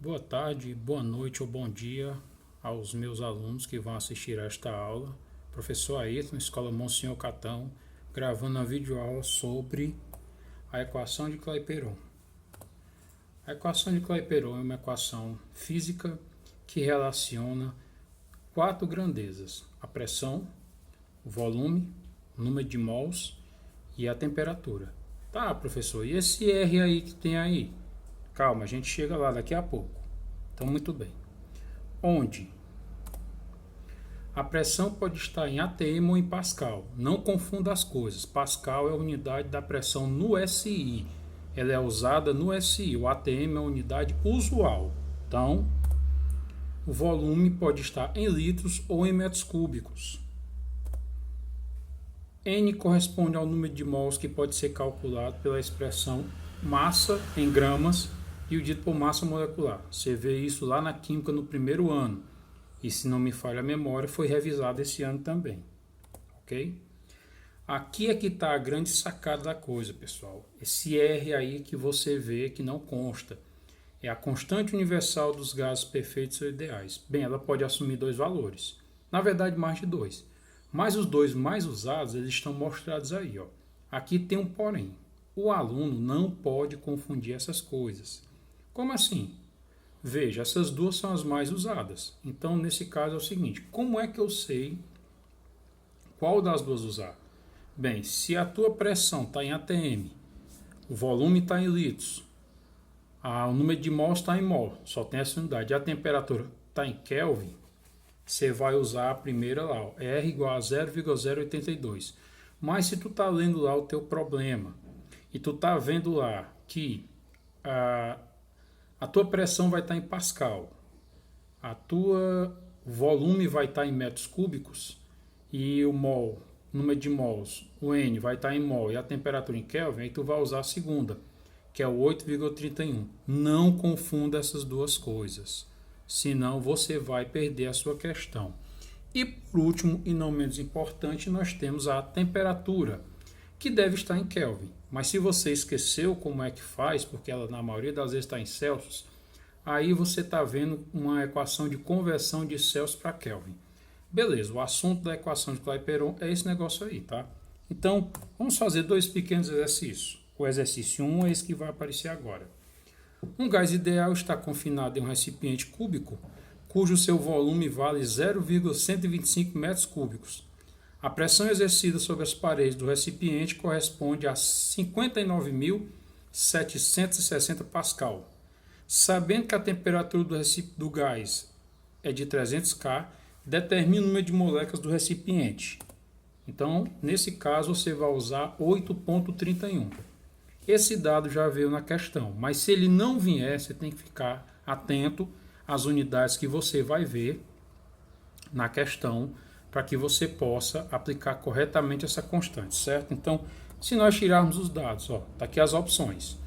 Boa tarde, boa noite ou bom dia aos meus alunos que vão assistir a esta aula. Professor Ayrton, Escola Monsenhor Catão, gravando a videoaula sobre a equação de Clapeyron. A equação de Clapeyron é uma equação física que relaciona quatro grandezas: a pressão, o volume, o número de mols e a temperatura. Tá, professor, e esse R aí que tem aí? Calma, a gente chega lá daqui a pouco. Então, muito bem. Onde a pressão pode estar em atm ou em Pascal. Não confunda as coisas. Pascal é a unidade da pressão no SI. Ela é usada no SI. O atm é a unidade usual. Então, o volume pode estar em litros ou em metros cúbicos. N corresponde ao número de mols que pode ser calculado pela expressão massa em gramas dividido por massa molecular. Você vê isso lá na química no primeiro ano. E se não me falha a memória, foi revisado esse ano também. Ok? Aqui é que está a grande sacada da coisa, pessoal. Esse R aí que você vê que não consta. É a constante universal dos gases perfeitos ou ideais. Bem, ela pode assumir dois valores. Na verdade, mais de dois. Mas os dois mais usados, eles estão mostrados aí. Ó. Aqui tem um porém. O aluno não pode confundir essas coisas. Como assim? Veja, essas duas são as mais usadas. Então, nesse caso é o seguinte, como é que eu sei qual das duas usar? Bem, se a tua pressão está em atm, o volume está em litros, o número de mols está em mol, só tem essa unidade, a temperatura está em Kelvin, você vai usar a primeira lá, ó, R igual a 0,082. Mas se tu está lendo lá o teu problema e tu está vendo lá que a tua pressão vai estar em Pascal, a tua volume vai estar em metros cúbicos e o mol, número de mols, o N vai estar em mol e a temperatura em Kelvin, aí tu vai usar a segunda, que é o 8,31. Não confunda essas duas coisas, senão você vai perder a sua questão. E por último, e não menos importante, nós temos a temperatura, que deve estar em Kelvin. Mas se você esqueceu como é que faz, porque ela na maioria das vezes está em Celsius, aí você está vendo uma equação de conversão de Celsius para Kelvin. Beleza, o assunto da equação de Clapeyron é esse negócio aí, tá? Então, vamos fazer dois pequenos exercícios. O exercício 1 é esse que vai aparecer agora. Um gás ideal está confinado em um recipiente cúbico, cujo seu volume vale 0,125 metros cúbicos. A pressão exercida sobre as paredes do recipiente corresponde a 59.760 pascal. Sabendo que a temperatura do gás é de 300 K, determine o número de moléculas do recipiente. Então, nesse caso, você vai usar 8,31. Esse dado já veio na questão, mas se ele não vier, você tem que ficar atento às unidades que você vai ver na questão, para que você possa aplicar corretamente essa constante, certo? Então, se nós tirarmos os dados, ó, tá aqui as opções.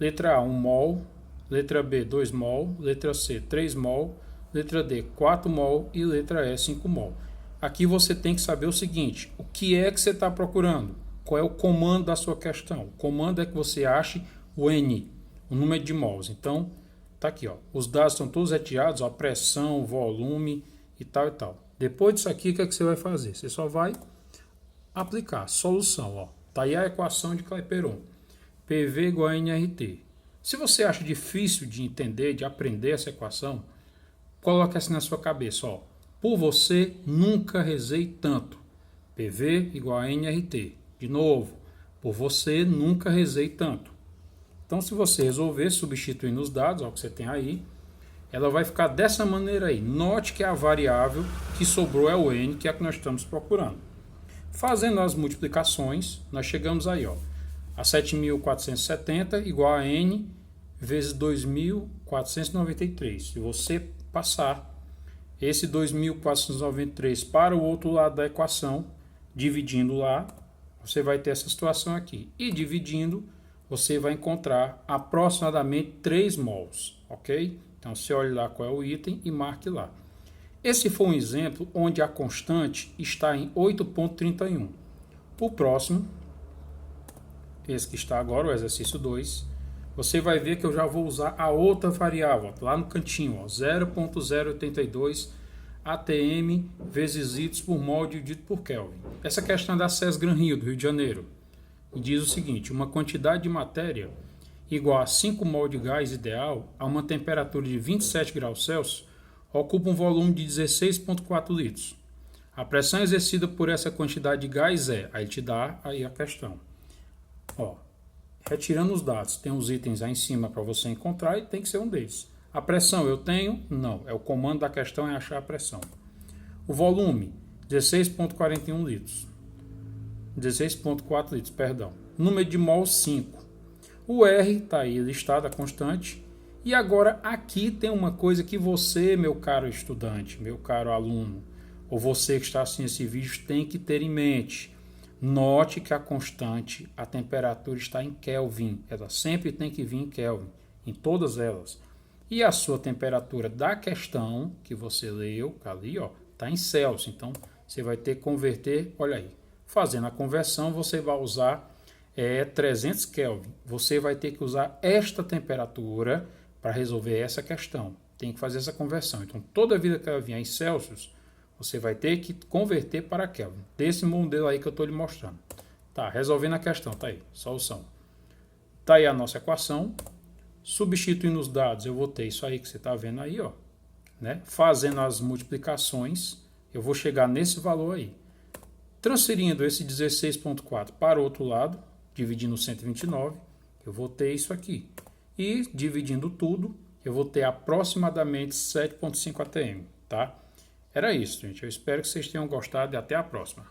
Letra A, 1 mol, letra B, 2 mol, letra C, 3 mol, letra D, 4 mol e letra E, 5 mol. Aqui você tem que saber o seguinte, o que é que você está procurando? Qual é o comando da sua questão? O comando é que você ache o N, o número de mols. Então, tá aqui, ó. Os dados estão todos retirados, ó, pressão, volume e tal e tal. Depois disso aqui, o que é que você vai fazer? Você só vai aplicar solução. Ó. Tá aí a equação de Clapeyron. PV igual a nRT. Se você acha difícil de entender, de aprender essa equação, coloque assim na sua cabeça. Ó. Por você, nunca rezei tanto. PV igual a nRT. De novo, por você, nunca rezei tanto. Então, se você resolver substituindo os dados, ó, que você tem aí, ela vai ficar dessa maneira aí. Note que a variável que sobrou é o N, que é a que nós estamos procurando. Fazendo as multiplicações, nós chegamos aí, ó, a 7.470 igual a N vezes 2.493. Se você passar esse 2.493 para o outro lado da equação, dividindo lá, você vai ter essa situação aqui. E dividindo, você vai encontrar aproximadamente 3 mols, ok? Então, você olhe lá qual é o item e marque lá. Esse foi um exemplo onde a constante está em 8,31. O próximo, esse que está agora, o exercício 2, você vai ver que eu já vou usar a outra variável, ó, lá no cantinho, ó, 0.082 atm vezes litros por mol dividido por Kelvin. Essa questão é da SES Gran Rio, do Rio de Janeiro. E diz o seguinte: uma quantidade de matéria igual a 5 mol de gás ideal a uma temperatura de 27 graus Celsius ocupa um volume de 16,4 litros. A pressão exercida por essa quantidade de gás é, aí te dá aí a questão. Ó, retirando os dados, tem os itens aí em cima para você encontrar e tem que ser um deles. A pressão eu tenho? Não, é o comando da questão é achar a pressão. O volume, 16,41 litros. 16,4 litros, perdão. Número de mol, 5. O R está aí listado, a constante. E agora aqui tem uma coisa que você, meu caro estudante, meu caro aluno, ou você que está assistindo esse vídeo, tem que ter em mente. Note que a constante, a temperatura está em Kelvin. Ela sempre tem que vir em Kelvin, em todas elas. E a sua temperatura da questão que você leu, ali, ó, está em Celsius. Então, você vai ter que converter, olha aí. Fazendo a conversão, você vai usar 300 Kelvin. Você vai ter que usar esta temperatura para resolver essa questão. Tem que fazer essa conversão. Então, toda vida que ela vier em Celsius, você vai ter que converter para Kelvin. Desse modelo aí que eu estou lhe mostrando. Tá, resolvendo a questão, tá aí, solução. Tá aí a nossa equação. Substituindo os dados, eu vou ter isso aí que você está vendo aí, ó. Né? Fazendo as multiplicações, eu vou chegar nesse valor aí. Transferindo esse 16,4 para o outro lado, dividindo 129, eu vou ter isso aqui. E dividindo tudo, eu vou ter aproximadamente 7,5 atm, tá? Era isso, gente. Eu espero que vocês tenham gostado e até a próxima.